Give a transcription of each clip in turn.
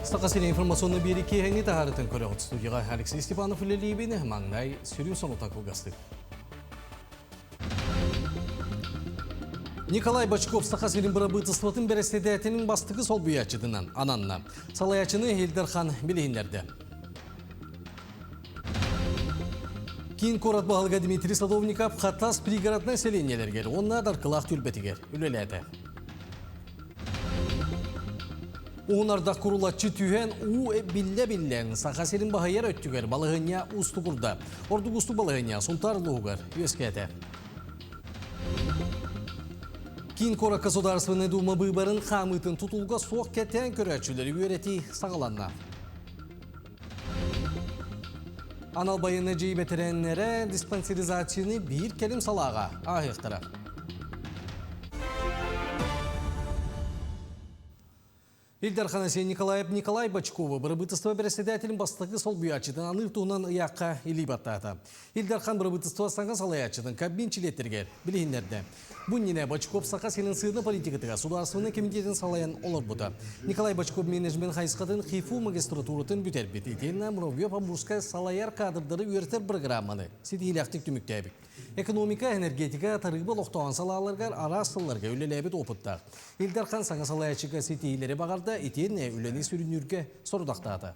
Стақасыны информационны береке әңі тағарытын көрі ғыт студияға Алексей Степанов үлелейбені маңнай сүрін соны тақылғасты. Николай Бачков Стақасырын бұрабытыстығын бәрестедетінің бастығы сол бұячыдынан ананна. Салаячыны Елдерхан білейіндерді. Кейін Корат бағылға Дмитрий Садовников Хаттас пригородный селениелергер, онна дарқылақ түрбетігер, үлеледі. Оңарда құрулатчы түйен билля-биллен Сақасырын бағайар өттігер балығыня ұстығырда. Ордық ұсты балығыня сұнтарлығығыр өскеті. Кейін Кора Государственный Дума выборын қамытын тұтылға соқ кәтен көрәтшілері өреті сағаланна. Аналбайыны жей бәтіренлері диспансеризацияны бір келім салаға ағықтыра. Илдар Ханасей Николай Бачкова бұрабытыства бәрестедәтілін бастығы сол бұячыдан аныр туғынан ұяққа илей баттады. Илдар Хан бұрабытыства саңға салаячыдан кабинчилеттергер білейіндерді. Бұнніне Бачков Сақасының сырны политикатыға сударсыны комитетін салаян олар бұда. Николай Бачков менеджмент хайсқатын қифу магистратуратын бүтер бет. Етенна Муравьев-Амурская салаяр кадрдары үйертер программаны. Сетейләқтік түміктәбік. Экономика, энергетика, тарыбы лоқтауан салаларғар арасыларға үлеләбет опыттақ. Илдар Хан саңа салаячыға сетейлері бағарда етенне үлені сүрінүрге сорудақтады.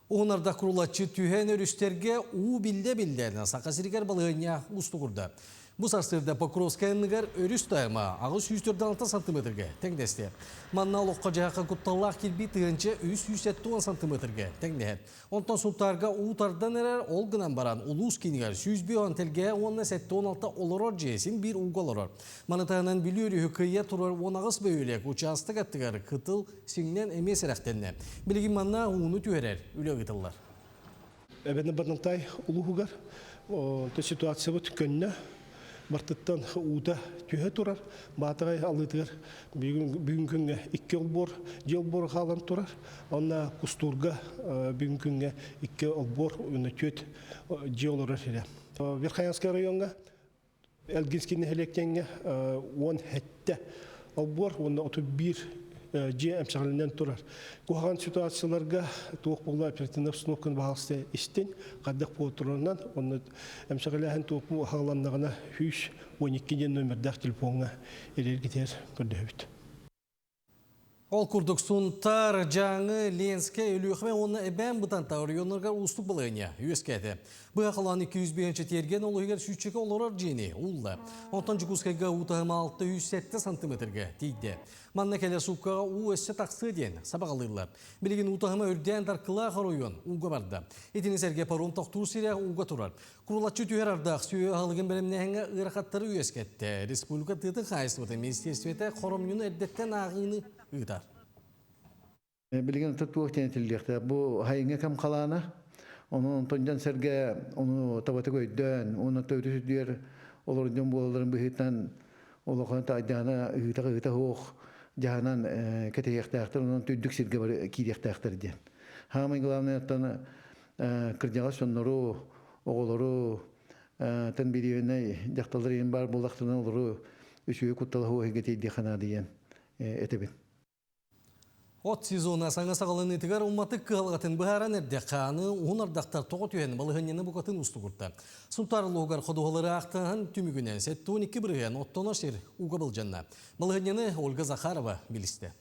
Оңарда құрулатчы түйен өрістерге билде-билдеріне Сақасыргар балығыня ұстығырды. Бұл сарсырда Покровскайынығар өріс дайыма ағыз 106 сантиметрге тәңдесті. Манна лоққа жағаққа құтталақ келбей тұғынчы 170 сантиметрге тәңдеғет. Онтан сұнтарға ұғытардан әрер олғынан баран ұлыс кенігер 100 телге 10-16 олырор жесін бір ұғалырор. Манытағынан білі үкіе тұрар онағыз бөйлек участық әттігер қытыл сіңнен әмес әрәқтенне. Білігін манна ұғыны түйерер үлі ғытылар. Әбәні барнантай ұлығығар, ситуация бұт көнне. Бартыттан ута түйе тұрар, батығай алытығыр, бүгін күнге 2 жыл бор қалан тұрар, онна кустурға бүгін күнге 2 олбор, үні төт жыл ұрар елі. Верхаянскай районға, Әлгінскені әлектенге 10 хәтті олбор, онна 31 же әмшағылынан тұрар. Қоған ситуацияларға туық болу оперативный обстановканы бағалысты істен, қаддық бұл тұрарынан, оны әмшағылаған туық бұл ғаланнағына 3-12 нөмірдақ телефонға елергетер көрді өйт. Ол күрдік сұнтар жаңы Ленске үліқме оны әбән бұтан тауырионларға ұстық бұлығыне өскәді. Бұға қалан 205 терген ол егер шүтчеге оларар жені ұлды. Онтан жүкізкайға ұтағыма 607 сантиметрге дейді. Манна кәлі суққаға өсі тақсы ден сабағалылар. Білеген ұтағыма өрден дарқыла қаройын ұға барды. Етінің сәрге паром тақтур сирия ұға тұрар. Құрылатшы түйер ардақ сүйе ғалығын бәрімне әңі ұрақаттары өскәтті. Республика тұты қайсыветі министерсветі қоромнюны әрдеттен ағыны ұйдар. Білген тұттуық тенетілдіқті. Бұл хайыңа кәм қаланы, оның тұнжан сәрге, оны табаты көйден, оны тәуірісіздер, олардың болаларын бұхеттен, олықаны тайдана ұйта хоқ, жағынан кәтеяқтақтыр, оның түйдік сірге бар кейдектақтыр ден. Хамай главный аттаны кірдеға сонлару, оғылару, тән береуінай, жақталар ең бар болдақтырын олару, үшуі құтталы хоқ егетейді қана деген әтебін. От сезона саңа сағалын етігер ұлматы қығалғатын бұхаран әрде қаны оң ардақтар тоғы түйен балығынені бұқатын ұсты күртті. Сұнтарлы оғар қодуғалары ақтаған түмігінен сәтті 12 бірген оттон ашер ұға бұлжанна. Балығынені Ольга Захарова білісті.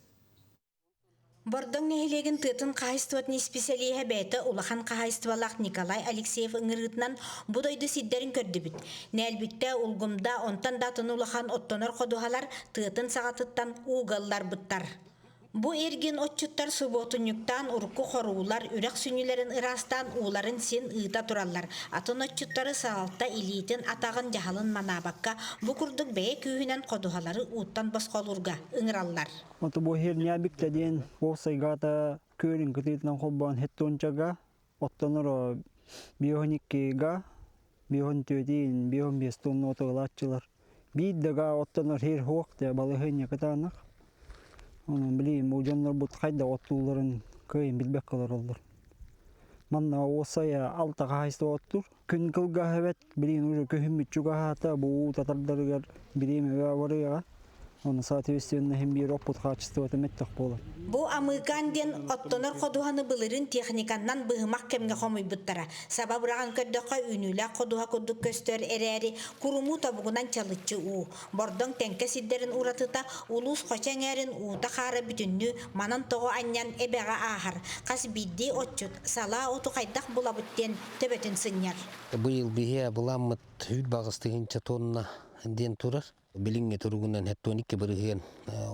Бордың нәхелеген тұтын қайыстуатны специалиға бәйті ұлақан қайыстуалақ Николай Алексеев ұңырғытынан бұдайды сиддерін көрді бүт. Нәлбітті ұлғымда онтан датын ұлақан оттонар қодуғалар тұтын сағатыттан ұғалар бұттар. Бу эрген отчуттар суботунюктан урку хорулар үрек сүнүлерин ырастан уларын сен ыйта тураллар. Атын отчуттары саалта илитин атагын жахалын манабакка бу курдук бээ күйүнен кодухалары уттан басколурга ыңыраллар. Ото бу херня биктеден осайгата көрүн кытытынан хоббан хеттончага оттонор биониккега бионтөдин бионбестон отоглатчылар. Биддага оттонор хер хоқте балыгыня катанак. Onun bileyim, o canlar bu kayda otluların köyün bilbek kalır olur. Manna osaya alta kayısta otur. Kün kılga evet bileyim, köyün bütçüga hata bu tatarlarıgar bileyim eve varıya. Оны соответственно hem bir опыт качество этметтек болот. Бу Американ ден оттонор кодуhаны былырын техниканнан быгымак кемге хомуйбуттара. Сабабыраган көддөккө үнүлэ кодуha курдук көстөр эрээри куруму табугунан чалычы уу. Бордоң тенке сиддерин уратыта улус кочаңерин уута хара бүтүннү манан того аньян эбега ахар. Кас бидди отчут сала оту кайдак булабыттен төбөтүн сыньяр. Быйыл бие буламмыт үт багыстыгынча тонна ден турар. Билинге туругунан хеттоникке бырыгын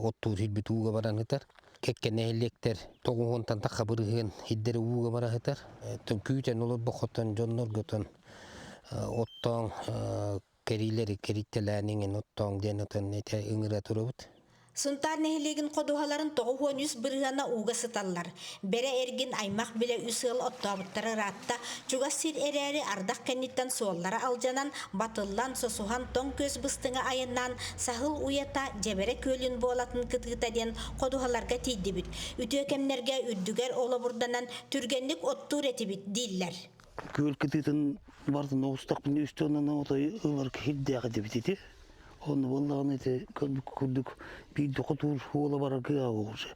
оттур хилбит ууга бараныктар. Кеккене электер тогуонтан такка бырыгын хиддери ууга барахытар. Төмкүүтен олор бохоттон жоннор готон оттон керилери кериттеләнинген оттон денотон эте ыңыра турабыт. Сунтар нехилеген кодуhalарын тоғуон үс бырыгана уга сыталлар. Бере эргин аймак биле үсыл оттабыттары ратта чугасир эрери ардак кенниттен суоллара алжанан батыллан сосухан тоң көз быстыңа айынан сахыл уята жебере көлүн болатын кытыгытаден кодуhalарга тийдибит. Үтөкемнерге үддүгер олобурданан түргенлик оттур этибит диллер. Көл кытытын бардын оустак бин үстөнөн отой ылар хиддяга дебитити. Onu vallahi ne kurduk bir doktor oğla var ki ağırca.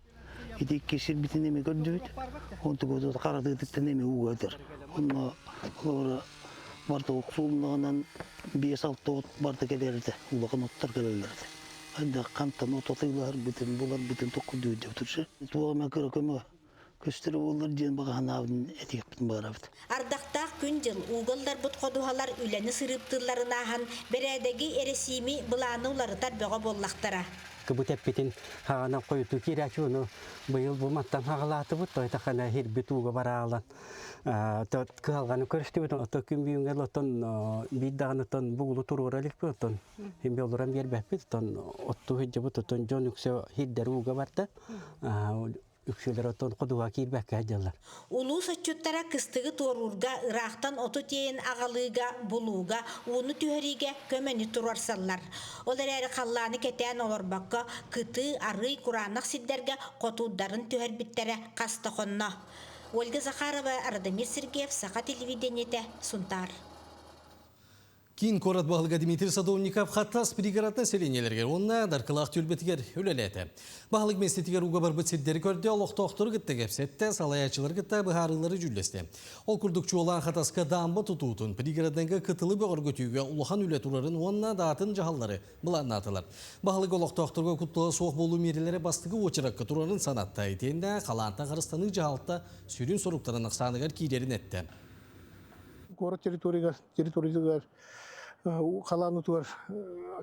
İdi keşir bitene mi gördük? Onu da karadı bitene mi uğradır? Onu sonra vardı oksulundan bir salto vardı gelirdi. Ulakın otlar gelirdi. Hadi kantan ototaylar bütün tokudu diyordu. Tuğama kırıkımı. Kösteri olur diyen bakan avın etikiptin barabıt. Ардакта күн жыл уголдар бут кодуhalар үлени сырыптырларынахан бередеги эресими былануларытар бөҕө боллахтара. Кыбытеппитин хагана койуту кирячуну быйыл буматтан хагалатыбыт тойтахана хирбитуга бараалан. Тот калганы көрүстүбүтүн ото күн бүйүнгө лотон биддагынытон бугулу турураликпытон. Химбе олоран бербеппит тон отту хиджебут тон жон үксө хиддеруга барда. Үксөлөр отон кодуга кирбекке жаллар. Улус отчуттара кыстыгы торурга ырахтан оту тейин агалыга булуга уну түһөриге көмөнү турарсаллар. Олар эри калланы кетен олорбакка кыты арый куранак сиддерге котуударын түһөрбиттере кастахонно. Ольга Захарова, Радомир Сергеев, Саха телевидениете, Сунтар. Кин корат бағылға Дмитрий Садовников хаттас пригород населениелерге, онна дарқылақ түлбетігер үлелеті. Бағылық местетігер уға бар бұтседдері көрді, олықты оқтыры күтті кепсетті, салаячылар күтті бұхарылары жүлесті. Ол күрдікчі olan хаттасқа дамбы тұтуытын, пригородныңға кытылы бөғір көтіуге ұлыған үлетурарын онна датын жағалары бұлан атылар. Бағылық олықты оқтырға күттіға соқ болу мерелері бастығы очыраққа тұрарын санатта етенді, қаланта қарыстаның жағалықта сүрін соруқтарын ақсанығар кейдерін етті. Город территорияга қаланы туар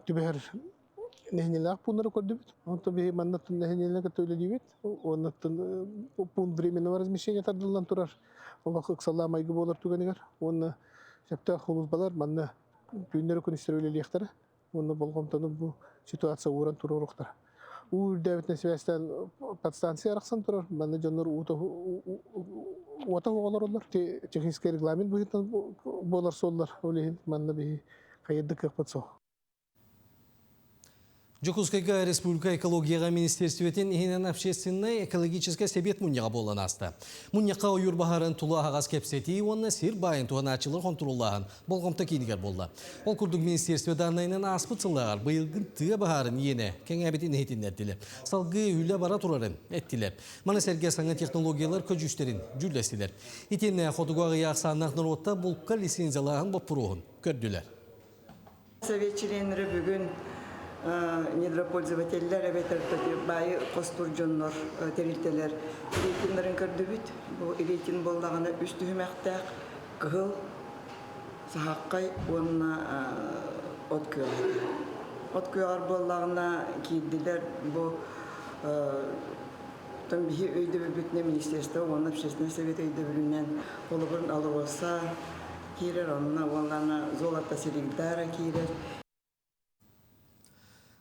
түбәр нехнелак пунары көрдүбүт. Онто бе маннатын нехнелак төлөдүбүт. Оннатын пункт временного размещения тардылдан турар. Онга кыксалла майгы болар түгенигер. Онны септа холус балар манна күннөр күнүстөр өлелектер. Онны болгомтону бу ситуация уран туруруктар. У Дэвидне связан подстанция араксан турар. Манна жоннор ута олар. Технический регламент будет болар соллар. Олехин манна бе кайдык капатсо. Жокускайга Республика экологияға министерстветін ихинен общественный экологический себет мұньяға болан асты. Мұньяқа ойыр бағарын тұлы ағаз кепсеті, онына сир байын туған ачылыр контроллағын болғымта кейінігер болды. Ол күрдік министерстве данайынан аспыцылағар бұйылғын тұға бағарын ені кәң әбетін ехетін әрділі. Салғы үйлі бара тұрарын әттілер. Мана сәрге саңа технологиялар көжүштерін жүлдестілер. Итенне қотуғағы яқсаннақ нұротта бұлққа лицензиялағын бұппыруғын көрділер. Совет членері бүгін недропользователлер байы костуржоннор терилтелер илетинлерин көрдөбүт. Бу илетин болдаганы үстүмөктөк кыл сахаккай онна откуяр болдагына кийдилер. Бу там бии өйдө бүтүнө министерство онна общественный совет өйдө бүлүнөн олорун алыбаса кирер онна онлана золото селигдара кирер.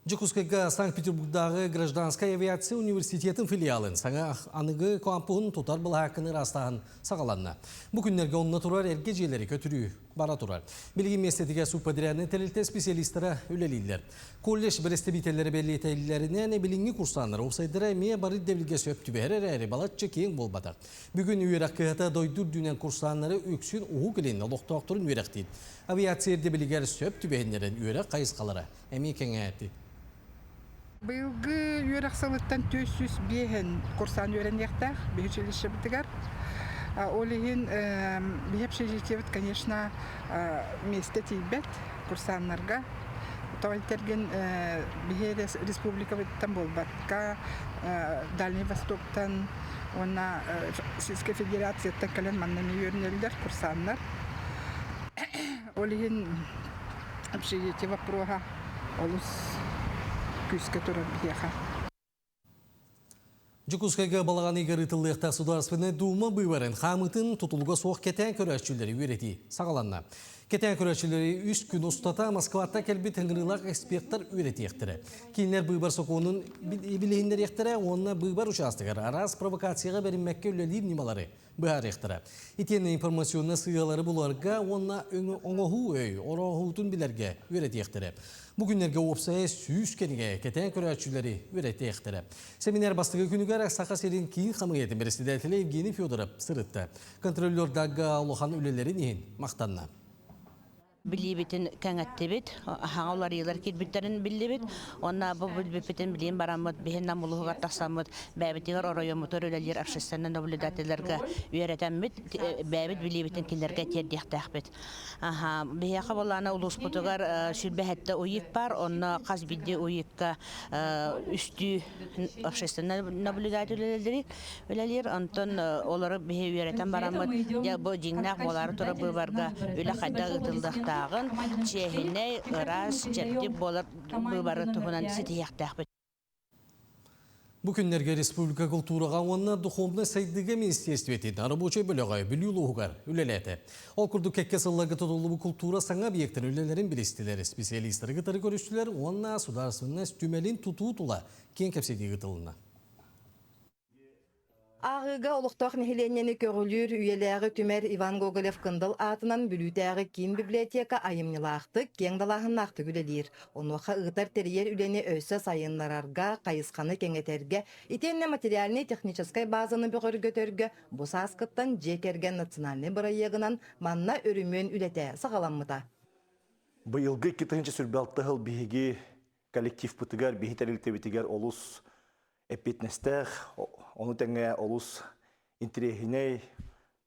Жокускайга Санкт-Петербургдағы гражданская авиация университетін филиалын саңа анығы кампуын тұтар бұл хақыны растағын сағаланна. Бұл күнлерге онына тұрар әрге желері көтірі бара тұрар. Білген местетіге суппадрияны тәлілті специалистері үлелейлер. Коллеж біресті бителері белі етәлілеріне білінгі курстанлар оқсайдыра ме бары девілге сөпті бәрі әрі балатчы кейін бол батақ. Бүгін үйерақ қығата дойдур дүнен курстанлары өксін ұғы кілін олықтақтырын үйерақ дейді. Авиация ерде білігер сөпті бәрінерін үйерақ қайыз қалары. Әме кәңі әті. Быйылгы үйрәксалыттан 405 курсан үйрәнәктәр, бехчелише битгәр. Олиһин бехчелише, конечно, месте тибет курсаннарга. Товартерген бехерес республика биттан булбатка, Дальний Востоктан, она Российская Федерация такален маннами үйрәнелдер курсаннар. Олиһин общежитие вопрога олус күскә туры бияха. Жукускайга балаган игәритыллык Государственная Дума быварын хамытын тутулуга соқ кетен көрәшчүләре үйрәти сагаланна. Кетен көрәшчүләре 3 күн устата Москвада келби тыңрылак эксперттар үйрәти яктыры. Кинләр быйбар сокуның билеһиннәр яктыры, онна быйбар участогы арас провокацияга беренмәккә үләлир нималары быһар яктыры. Итенне информационны сыялары буларга онна оңоһу өй, орохутун биләргә үйрәти яктыры. Бүгүннәргә опсая сүз кенеге кетен көрәчүләре үйрәти яктыры. Семинар бастыгы күнүгә Саха Серин кийин хамыйәте председателе Евгений Федоров сырытты. Контролер Дагга Алохан үлеләре нин мактанна. Билибитин кәңәттебит, хаңалар елар кирбиттерин билибит, онна бу билбитин билим барамыт, бихеннән мулуга тасамыт, бәбитигәр оройомутор үләләр общественный наблюдательләргә үйрәтәмбит, бәбит билибитин кинләргә тердихтәхбит. Аха, бияка булана улус путугар шүлбәһәттә уйык бар, онна каз бидде уйыкка үстү общественный наблюдательләр үләләр, антон олары бие үйрәтәм барамыт, я бу җиңнәк булар туры буларга үлә хәдә гытылдык тағын, чехіне, ырас, чертіп болар бұйбары тұғынан сетияқтақ. Бу күннәргә республика культураға онна духовный сайдыга министерстветі рабочий бөліғай білюлуғығар үлеләті. Ол күрді кәкке сыллағы тұтылы культура саңа бейектін үлелерін білестілері, специалистері ғытары көріштілер, онна сударсынна стүмелін тұту тұла кен кәпседегі тұлына. Ағыға олықтақ нехиленнені көрілер үйеләғі түмер Иван Гоголев кындыл атынан бүлітәғі кен библиотека айымнылақты кен далағыннақты күлелер. Онуақа ұғытар терьер үлені өсі сайынларарға, қайысқаны кеңетерге, итенне материальный техническай базаны бүғіргөтөрге, бұса асқыттан жекерген национальный бұрайығынан манна өрімен үлеті сағаламмыда. Бұйылғы 2-ші сүрбәлті ғыл бейгі коллектив бұтығар, бейгі тәріліктебетігер олыс эпитнестер, оны тәңе олус интерехиней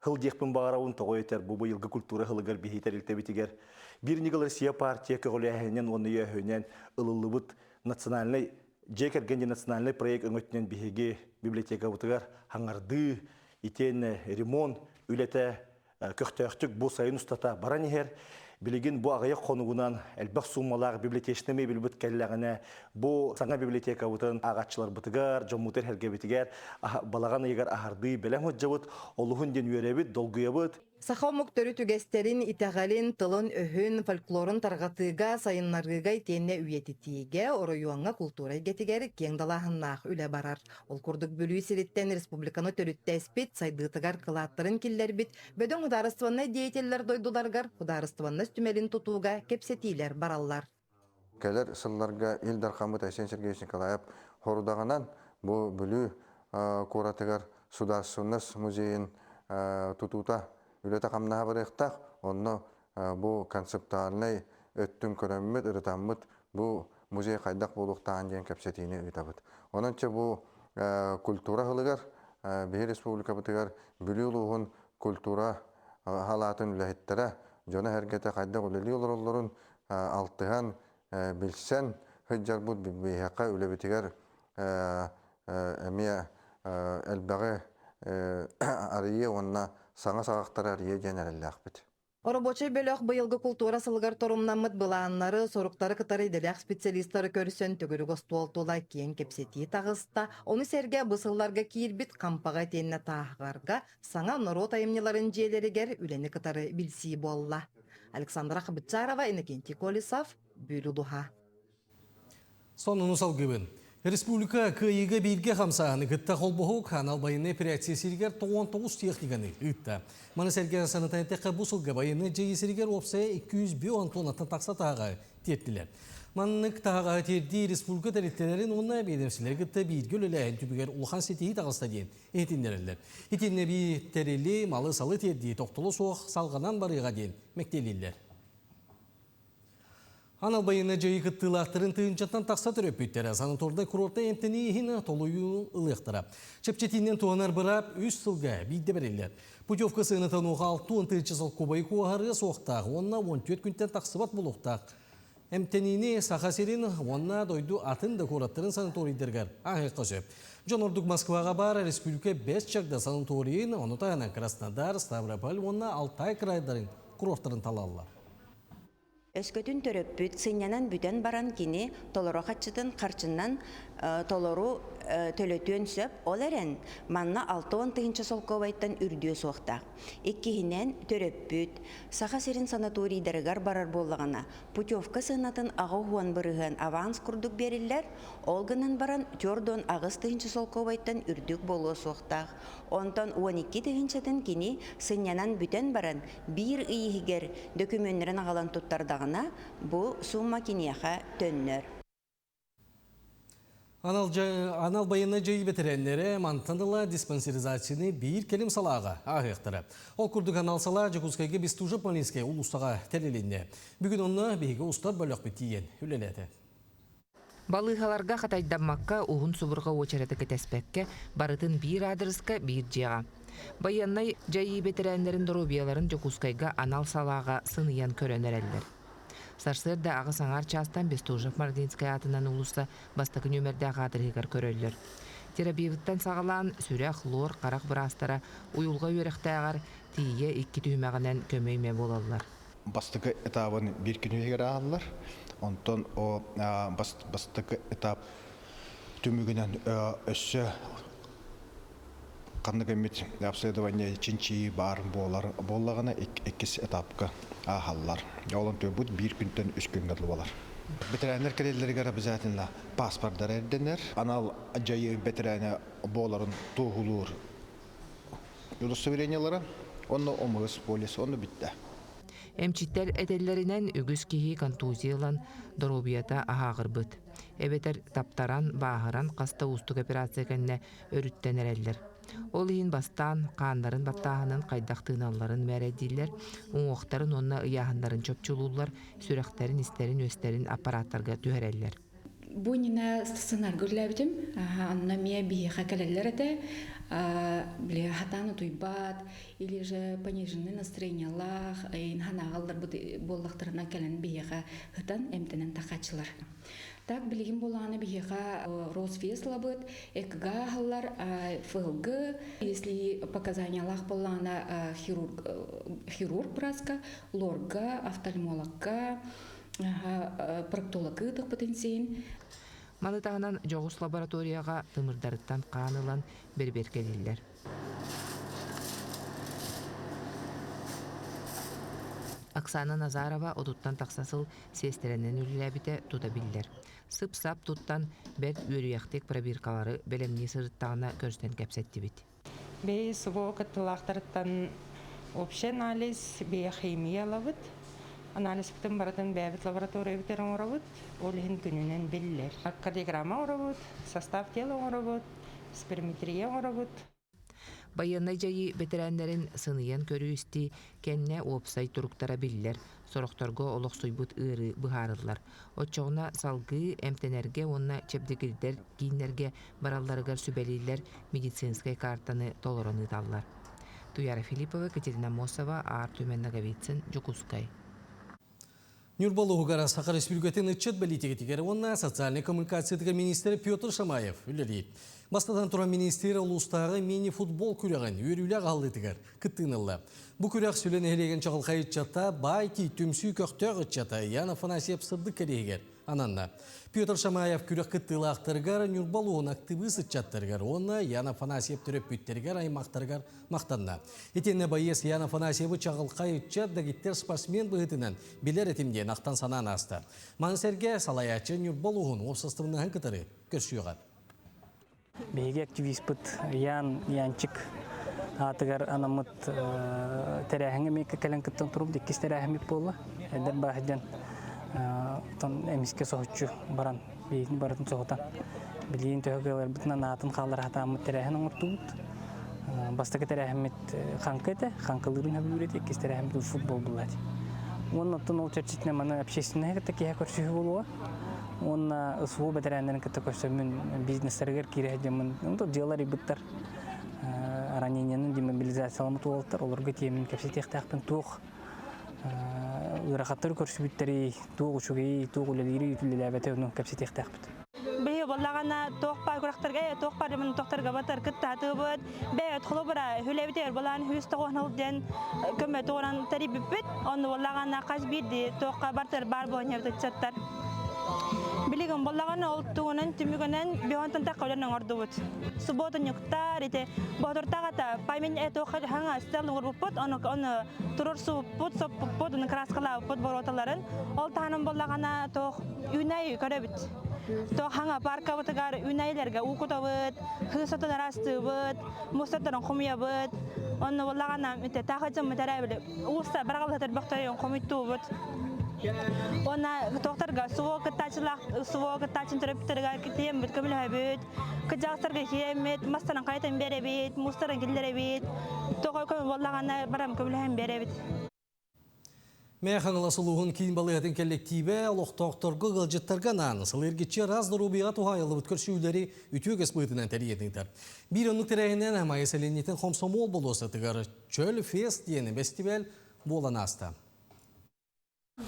хыл декпін бағарауын тоғы етер, бұл бұйылғы культура хылығар бейхетер илтебетігер. Bir нигыл Россия партия көғіләхінен, оны өйінен ылылыбыт национальный, жекергенде национальный проект өңөтінен бейге библиотека бұтығар хаңарды, итен ремонт, үлеті көқтөқтік бұл сайын ұстата баран ехер. Билигин бу агаяк конугунан элбак суммалар библиотечнеме билбит келләгенә бу саңа библиотека бутын агачылар бутыгар, жоммутер хелге битигәр, балаган егер ахарды белән хоҗҗабыт, олуһун ден юрәбит, долгыябыт. Сахау мұқтыры түгестерін, итағалин, тылын, өхін, фольклорын тарғатыға, сайынларғыға итенне үйетітіге, оройуанға культура гетігері кен далағыннақ үлі барар. Ол күрдік бөлі сиреттен республиканы төрітті әспет, сайдығытығар қылаттырын келлер бит, бөдің ұдарыстыванна деятеллер дойдуларғар, ұдарыстыванна стүмелін тұтуға кепсетейлер бараллар. Кәлер сылларға Илдар Қамыт Айсен Сергеевич Николаев хорудағынан бұл бөлі көратығар Сударсыныз музейін тұтута Үлеті қамнаға барықтақ, оны бұл концептуальный өттің көріммет, ұрытаммет бұл музей қайдақ болуқтаған ден кәпсетіне өйтабыд. Онынша бұл культура ғылығар, Бейі республика бұтығар бүлі ұлығын культура халатын үләхеттері, жоны әргеті қайдақ үлелі оларыларын алтыған білсен, хүджар бұд бейхаққа үлі бітігер әмия әлбәғі арые онына саңа сағақтар арие жәнәрелі ақпет. Оробочай бөлөк быйылгы культура сылгар торумнамыт былааннары, соруктары кытары иделяк специалисттары көрсөн төгөрү гостуолтула киен кепсети тағыста, оны серге бысылларга киирбит кампага тенне тағарга, саңа народ айымныларын жиелеригер үлени кытары билси болла. Александра Хабытчарова, Иннокентий Колесов, Бүйрүдуха. Сонун салгыбын. Республика кыйыга бирге хамсааны гытта холбоху канал байыны операция сиригер 99 техниканы гытта. Маны сәрген санатайнтеқі бұсылға байыны жайы сиригер опсая 210 тоннатын тақса тағаға теттілер. Маннык тағаға терді республика тәреттелерін онна бейдемсілер гытта бирге өліләйін түбігер улхан сетеyi тағыста дейін етіндерілер. Етінне бей тәрелі малы салы терді тоқтылы соқ салғанан барыға дейін мәктелілер. Анал байына жайы кыттылақтырын тыынчаттан тақса түріп бүттері. Санаторда курорта емтені ехіні толуyu ылықтыра. Чепчетинен туанар бұрап, үш сылға бейді берелер. Путевка сыйнытан оға 6 тыынчы сыл кубай куағары соқтақ, онна 14 күнтен тақсыбат болуқтақ. Эмтенини сахасерин онна дойду атын да кураттырын санаторийдергер. Ағиққа сөп. Жонордук Москваға бар республика 5 чакда санаторийін, оны тағынан Краснодар, Ставрополь, онна Алтай крайдарын курорттарын талалла. Өскөтүн төрөппүт сынянан бүтен баран кини толору хатчытын карчыннан толору төлөтүөн сөп ол эрен манна 6-10 тыгынчы солковайттан үрдүө суокта. Иккихинен төрөппүт саха серин санаторийдеригар барар боллагана путевка сынатын ага хуан бырыгын аванс курдук бериллер, олгынан баран жордон агыс тыгынчы солковайттан үрдүк болуу суокта. Онтон 12 тыгынчытын кини сынянан бүтен баран бир ыйыгер документтерин агалан туттардагына бу сумма кинияха төннөр. Анал байына жайы бетеренлері мантандыла диспансеризацияны бір келім салаға ағықтыры. Ол күрдік анал сала Жекускайге бестужы полиске ұлыстаға тәлеленде. Бүгін оны бейге ұстар бөлік бітейен үлеледі. Балыхаларга хатайдаммакка уғын субырға очарады кетеспекке барытын бір адресқа бір жеға. Байыннай жайы бетеренлерін дұрубияларын Жекускайга анал салаға сыныян көренерелдер. Сарсырда ағыс аңар частан Бестужев Мардинская атынан улуса бастықы нөмерді ағадырығар көрөлілер. Терапевттан сағалан сүрі хлор, қарақ бұрастара уйылға өріқті ағар тие 2 түймәғінен көмейме болалар. Бастықы этабын бір күнігер ағалар, онтон бастықы этап түмігінен өссі қанды көмет обследование чинчи барын болағына 2 этапқа ағалар. Олын төбіт 1 күнтен 3 күнгі болар. Бетерәнер кәлелерігер обязательно паспорттар әрденер. Анал жайы бетерәне боларын тоғылыр удостоверениялары, оны омығыз полис, оны бітті. Эмчиттер әтеллерінен үгіз кейі контузиялан дорубията ағағыр бұд. Эбетер таптаран, бағыран, қаста ұстық операция кәнне өріттенерелер. Ол ең бастан қандарын баттағының қайдақтығыналарын мәрәдейлер, оңуқтарын онына ұяғындарын чөпчулулар, сүрәқтерін, істерін, өстерін аппараттарға түйәрелер. Бұл нені сценар көрләбітім, анна мия бейеға кәлелер әті, хатаны туйбат, или же пониженный настроениялах, ханағалдар боллақтарына кәлін бейеға ғытан әмтінен тақачылар. Так, білген болғаны бейеға Росфесла бұд, экіға ғалар, ФЛГ, если показаниялах болғаны хирург бұразға, лорға, офтальмологға, проктологы тұқ потенциен. Малытағынан жоғыс лабораторияға тымырдарыттан қанылан бербер келелер. Оксана Назарова одуттан тақсасыл сестеренен үліләбіте тұтабиллер. Сып-сап тұттан бәд өрияқтек пробиркалары бәлемне сырыттағына көрістен кәпсетті бет. Бей сұғы қыттылақтарыттан общий анализ, бей химия лавыт. Анализ бұтын баратын бәбіт лаборатория бітерін орабыт, олығын күнінен білілер. Кардиограмма орабыт, состав тела орабыт, сперметрия орабыт. Байынай жайы бетерәндерін сыныян көрі үсті кәнне опсай тұруқтара білілер, сорықтарға олық сұйбыт ұйры бұғарылар. Отчоғына салғы әмтенерге, онына чепдегілдер, кейінерге баралдарығар сүбәлейлер медицинскай картаны толырыны таллар. Туяра Филиппова, Катерина Мосова, Артумен Наговицын, Жукускай. Нюрбалу Гугара Саха Республикатын отчет политики онна социальной коммуникации министр Петр Шамаев үлелейді. Бастадан тұран министері ұлыстағы мини-футбол күреген үйрілі ғалдытығар күттіңілі. Бұл күрек сөйлен әлеген чағыл қайытчата байки түмсүй көқтөг ұтчата яна фанасиеп сырды кәрегер. Ананна. Петр Шамаев күрек күттілі ақтырғар Нюрбалуын активы сытчаттырғар. Онна яна фанасиеп түріп бүттергер аймақтырғар мақтанна. Етенне байес яна фанасиебі чағыл қайытчат дагиттер спортсмен бұғытынан білер етімден ақтан санан асты. Мансерге салаячы Нюрбалуын опсастығынан кітірі көрсүйіғар. Беги активист бут янчик атыгар анамыт терәһеңе меке кален кыттан туруп диккис терәһемик болла. Эдер баһадан тон эмиске сохчу баран бейин баратын сохтан. Билин төгөлөр бутнан атын халар хатамыт терәһен оңтут. Бастыгы терәһемит ханкыта, ханкылырын хабүрет диккис терәһемит футбол булат. Он оттон ол чертичне мана общественное такие көрсү болуа. Он ысуу бетерәндән китә көчөмөн бизнестерге кирәҗәмен. Унда делар ибеттер. Ранениянын демобилизацияланып туылттар. Оларга темен капситехтәхпен тух. Урахаттар көрсүбиттери тугу чугый, тугу лелири ütүлеләбәтә уның капситехтәхпет. Бе баллагана тоқпар күрәхтәргә, тоқпар мен тоқтарга батар кыттатыбыт. Бе отхлобра хүләбитер балан хүс тоғынылдан көмө тоғран тарибит. Оны баллагана каз бирди тоққа бартар бар болнер дичаттар. Билигин баллагана олтугунан тимигенен бионтан тақылдан ордубут. Суббота нюктар ите бодортагата паймен тоққа ханга стел урбут, оны турурсу пут соп пут оны краскала пут бороталарын. Ол таным баллагана тоқ үнай көрөбит. То ханга парка батагар үнайлерге укутабыт, хысаты дарастыбыт, мустаттарын хумиябыт. Оны баллагана мите тахачым материале уста баргалатыр бактайын комиттубыт. Она тоқтарға суы кыттачин түріптерға кетем бит көмілі бит. Кыжақтарға хемет, мастарын қайтын бере бит, мустарын келдері бит. Тоқой көмі болағана барам көмілі бере бит. Мәхаңыла сұлуғын кейін балығатын коллективе олықтоқтырғы ғылжыттарғанан сылыргетче разды рубиға туғайылы бұт көршеулері үтігіз бұйтынан тәрейетіңдер. Bir önlük tereyinen ama eseleniyeten komsomol bolosa tıgarı çöl fest diyeni festival bolan hasta.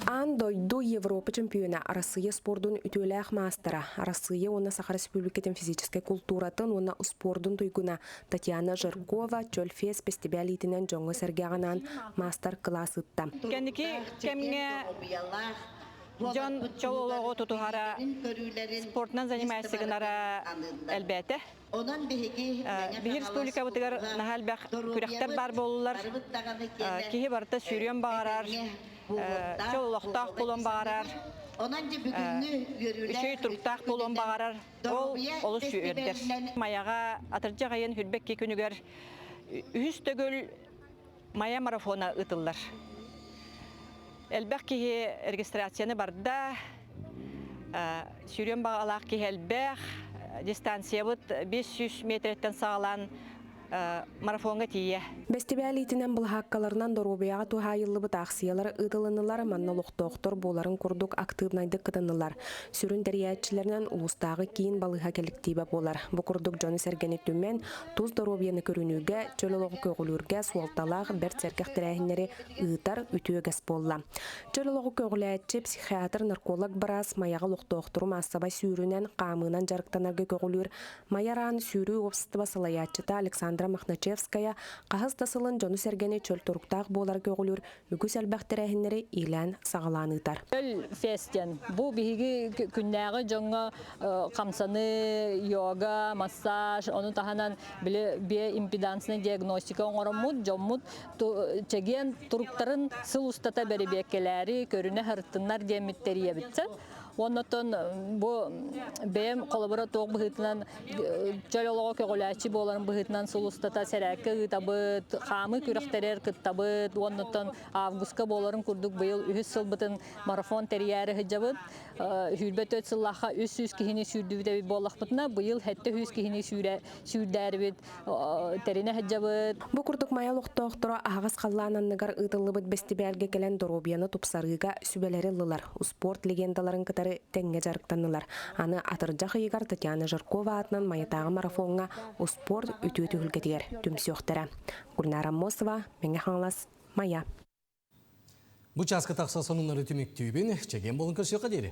Ан дойду Европа чемпиона Россия спордун ütülэх мастера. Россия уна Саха Республикатын физической культуратын уна спордун туйгуна Татьяна Жиркова чөлфес фестивалитинен жоңы сәргеғанан мастер-класс ытта. Кәнеки кемге жон чололого тутухара спортнан занимайсыгынара әлбәте. Бихи республика бұтығар нахалбәқ күрәқтер бар болулар. Кихи барта сүйрен бағарар. Чололоқтақ болон бағарар, үшөй тұрқтақ болон бағарар, ол сүйердер. Маяға атыржа ғайын хүлбекке күнігер үз төгіл мая марафона ұтылар. Әлбәқ кейі регистрацияны барда, сүйрен бағалақ кейі әлбәқ, дистанция бұд 500 метреттен сағалан марафонга тие. Фестивалитинен бұл хаккаларынан доробияға тухайылы бұт ақсиялар ұдылынылар манналық доқтор боларын күрдік активнайды қыдынылар. Сүрін дәриятчілерінен ұлыстағы кейін балыға коллективі болар. Бұ күрдік жоны сәргені түмен тұз доробияны көрінуге, чөліліғы көғілерге суалталақ бір церкех тірәхінері ұйтар үтіөгес болла. Чөліліғы көғіләтчі психиатр, нарколог барас маяға лұқтоқтыру массаба сүйрінен қамынан жарықтанарғы көғілер. Маяран сүйрі опсыты басылаятчыта Александра Махначевская қағыз тасылын жоны сәргені чөл тұрықтақ болар көғілер үгіс әлбәқтірәхінері илән сағаланытар. Чөл фестен. Бұл бігі күннәғы жоңы қамсаны, йога, массаж, оның тағанан бе импедансының диагностика оңырымыд, жоммыд чеген тұрықтарын сыл ұстата бәрі бекелері, көріне ғырттынлар деметтері ебітсен. Оннотон бу бем коллабора тоқ быһытынан чөлөлого көголачы боларын быһытынан сулустата сәрәккә гытабыт, хамы күрәхтәрер кыттабыт, оннотон августка боларын курдук быел 3 сыл бытын марафон терияре хҗабыт, хүлбәт өтсыллаха 300 кихини сүрдүдә боллахбытна, быел хәтта 100 кихини сүрдәрбит терине хҗабыт. Бу курдук маялык тоқтора агыс каллананныгар ытылыбыт фестивальгә келен доробияны тупсарыга сүбәләре лылар. Спорт легендаларын тәңге жарықтанылар. Аны атыржа қиығар Татьяна Жиркова атынан маятағы марафонға спорт үті-үті үлгетігер түмсіоқтара. Гүлнара Мосова, Менге Хаңлас, Мая. Бұ часқы тақса соныңлары түмек түйбен, чеген болын көрсеуға дейі.